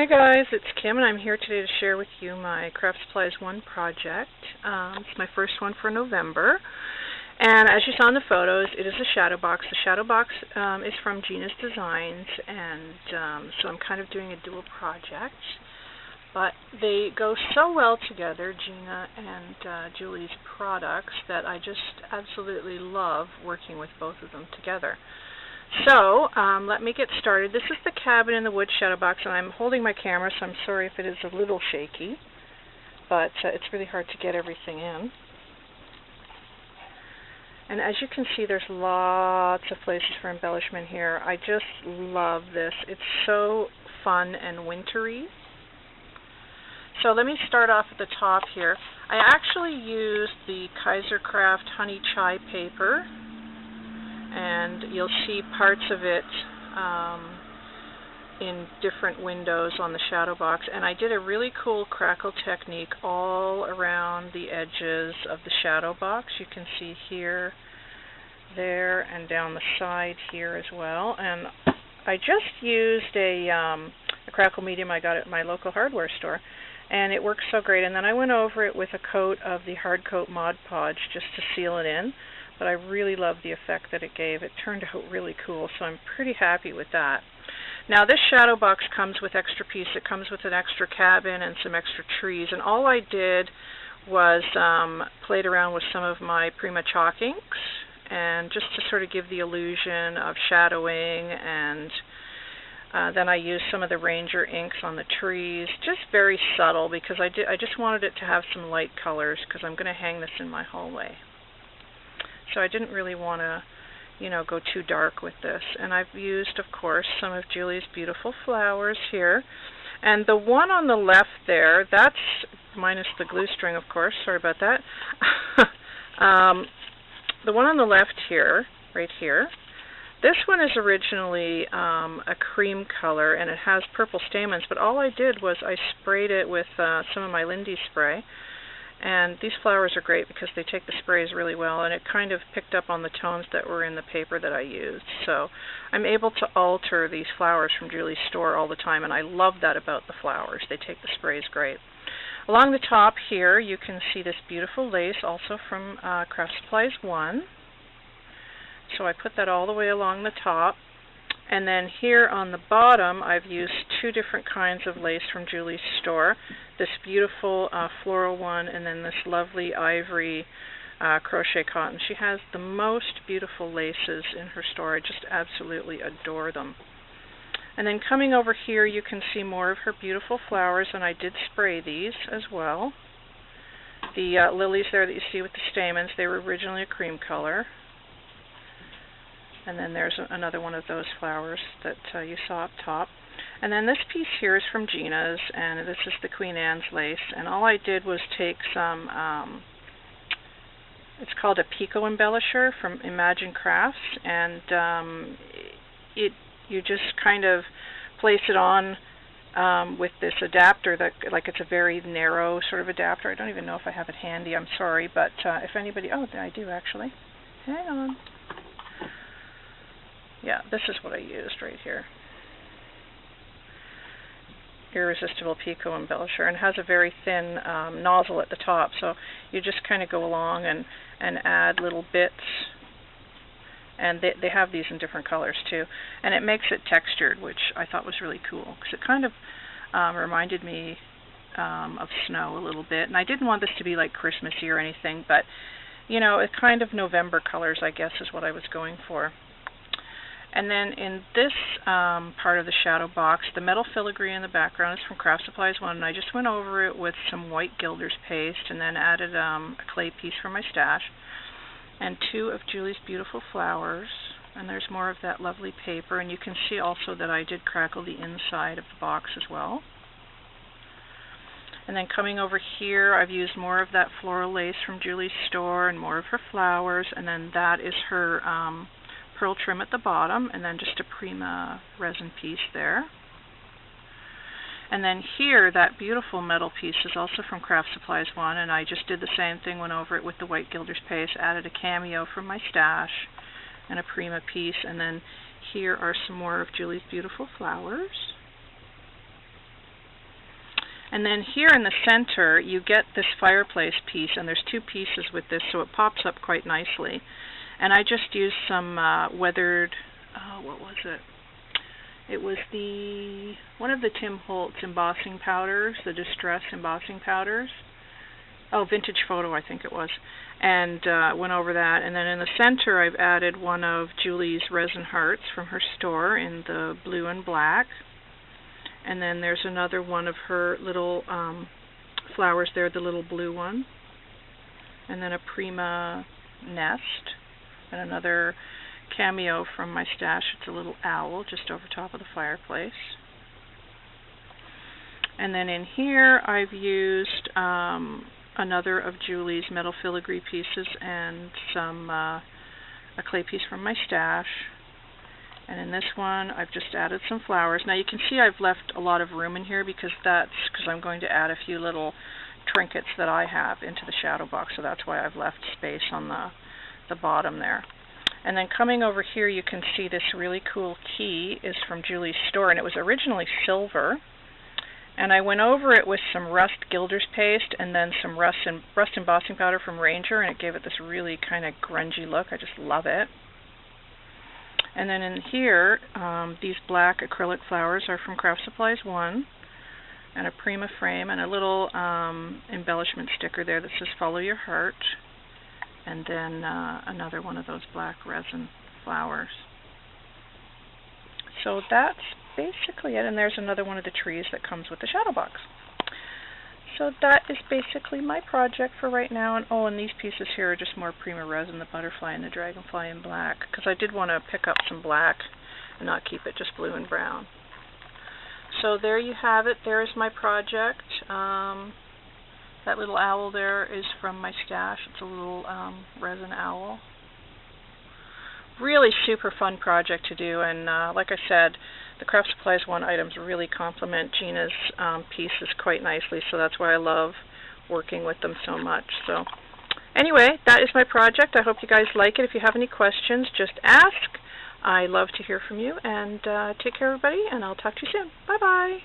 Hi guys, it's Kim and I'm here today to share with you my Craft Supplies 1 project. It's my first one for November. And as you saw in the photos, it is a shadow box. The shadow box is from Gina's Designs, and so I'm kind of doing a dual project. But they go so well together, Gina and Julie's products, that I just absolutely love working with both of them together. So, let me get started. This is the cabin in the wood shadow box, and I'm holding my camera, so I'm sorry if it is a little shaky, but it's really hard to get everything in. And as you can see, there's lots of places for embellishment here. I just love this. It's so fun and wintry. So let me start off at the top here. I actually used the Kaisercraft Honey Chai paper, and you'll see parts of it in different windows on the shadow box. And I did a really cool crackle technique all around the edges of the shadow box. You can see here, there, and down the side here as well. And I just used a crackle medium I got at my local hardware store, and it works so great. And then I went over it with a coat of the Hard Coat Mod Podge just to seal it in. But I really love the effect that it gave. It turned out really cool, so I'm pretty happy with that. Now this shadow box comes with extra piece. It comes with an extra cabin and some extra trees, and all I did was played around with some of my Prima chalk inks, and just to sort of give the illusion of shadowing, and then I used some of the Ranger inks on the trees, just very subtle, because I just wanted it to have some light colors, because I'm going to hang this in my hallway. So I didn't really want to, go too dark with this. And I've used, of course, some of Julie's beautiful flowers here. And the one on the left there, that's minus the glue string, of course. Sorry about that. The one on the left here, right here, this one is originally a cream color, and it has purple stamens. But all I did was I sprayed it with some of my Lindy spray. And these flowers are great because they take the sprays really well, and it kind of picked up on the tones that were in the paper that I used. So I'm able to alter these flowers from Julie's store all the time, and I love that about the flowers. They take the sprays great. Along the top here, you can see this beautiful lace, also from Craft Supplies 1. So I put that all the way along the top. And then here on the bottom, I've used two different kinds of lace from Julie's store. This beautiful floral one, and then this lovely ivory crochet cotton. She has the most beautiful laces in her store. I just absolutely adore them. And then coming over here, you can see more of her beautiful flowers, and I did spray these as well. The lilies there that you see with the stamens, they were originally a cream color. And then there's another one of those flowers that you saw up top. And then this piece here is from Gina's, and this is the Queen Anne's lace. And all I did was take some, it's called a Pico Embellisher from Imagine Crafts, and you just kind of place it on with this adapter that, like, it's a very narrow sort of adapter. I don't even know if I have it handy, I'm sorry, but if anybody, oh, I do actually. Hang on. Yeah, this is what I used right here. Irresistible Pico Embellisher, and has a very thin nozzle at the top, so you just kind of go along and add little bits, and they have these in different colors too, and it makes it textured, which I thought was really cool, because it kind of reminded me of snow a little bit, and I didn't want this to be like Christmassy or anything, but it's kind of November colors, I guess, is what I was going for. And then in this part of the shadow box, the metal filigree in the background is from Craft Supplies 1, and I just went over it with some white Gilder's paste, and then added a clay piece from my stash, and two of Julie's beautiful flowers, and there's more of that lovely paper, and you can see also that I did crackle the inside of the box as well. And then coming over here, I've used more of that floral lace from Julie's store, and more of her flowers, and then that is her pearl trim at the bottom, and then just a Prima resin piece there. And then here, that beautiful metal piece is also from Craft Supplies 1, and I just did the same thing, went over it with the white Gilder's paste, added a cameo from my stash, and a Prima piece, and then here are some more of Julie's beautiful flowers. And then here in the center, you get this fireplace piece, and there's two pieces with this, so it pops up quite nicely. And I just used some weathered, what was it? It was one of the Tim Holtz embossing powders, the Distress embossing powders. Oh, Vintage Photo, I think it was. And went over that. And then in the center, I've added one of Julie's resin hearts from her store in the blue and black. And then there's another one of her little flowers there, the little blue one. And then a Prima nest. And another cameo from my stash. It's a little owl just over top of the fireplace. And then in here, I've used another of Julie's metal filigree pieces and a clay piece from my stash. And in this one, I've just added some flowers. Now you can see I've left a lot of room in here because I'm going to add a few little trinkets that I have into the shadow box, so that's why I've left space on the bottom there. And then coming over here, you can see this really cool key is from Julie's store, and it was originally silver. And I went over it with some rust gilder's paste and then some rust embossing powder from Ranger, and it gave it this really kind of grungy look. I just love it. And then in here, these black acrylic flowers are from Craft Supplies 1, and a Prima frame, and a little embellishment sticker there that says Follow Your Heart, and then another one of those black resin flowers. So that's basically it, and there's another one of the trees that comes with the shadow box. So that is basically my project for right now. And these pieces here are just more Prima resin, the butterfly and the dragonfly in black, because I did want to pick up some black and not keep it just blue and brown. So there you have it. There is my project. That little owl there is from my stash. It's a little resin owl. Really super fun project to do, and like I said, the Craft Supplies 1 items really complement Gina's pieces quite nicely, so that's why I love working with them so much. So anyway, that is my project. I hope you guys like it. If you have any questions, just ask. I love to hear from you, and take care everybody, and I'll talk to you soon. Bye-bye.